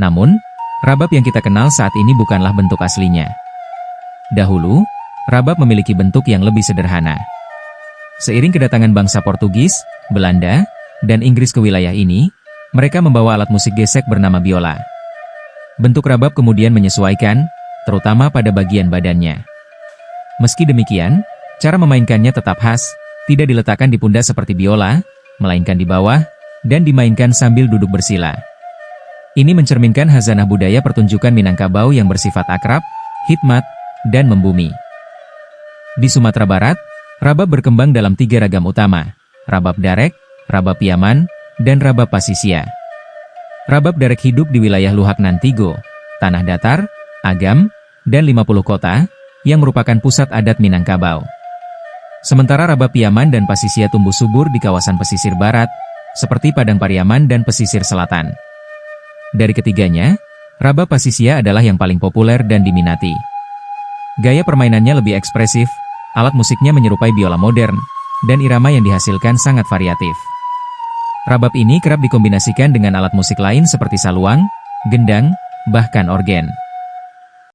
Namun, rabab yang kita kenal saat ini bukanlah bentuk aslinya. Dahulu, rabab memiliki bentuk yang lebih sederhana. Seiring kedatangan bangsa Portugis, Belanda, dan Inggris ke wilayah ini, mereka membawa alat musik gesek bernama biola. Bentuk rabab kemudian menyesuaikan, terutama pada bagian badannya. Meski demikian, cara memainkannya tetap khas, tidak diletakkan di pundak seperti biola, melainkan di bawah, dan dimainkan sambil duduk bersila. Ini mencerminkan khazanah budaya pertunjukan Minangkabau yang bersifat akrab, hikmat, dan membumi. Di Sumatera Barat, rabab berkembang dalam 3 ragam utama, rabab Darek, rabab Piaman, dan rabab Pasisia. Rabab Darek hidup di wilayah Luhak Nantigo, Tanah Datar, Agam, dan 50 kota, yang merupakan pusat adat Minangkabau. Sementara rabab Piaman dan Pasisia tumbuh subur di kawasan pesisir barat, seperti Padang Pariaman dan pesisir selatan. Dari ketiganya, rabab Pasisia adalah yang paling populer dan diminati. Gaya permainannya lebih ekspresif, alat musiknya menyerupai biola modern, dan irama yang dihasilkan sangat variatif. Rabab ini kerap dikombinasikan dengan alat musik lain seperti saluang, gendang, bahkan orgen.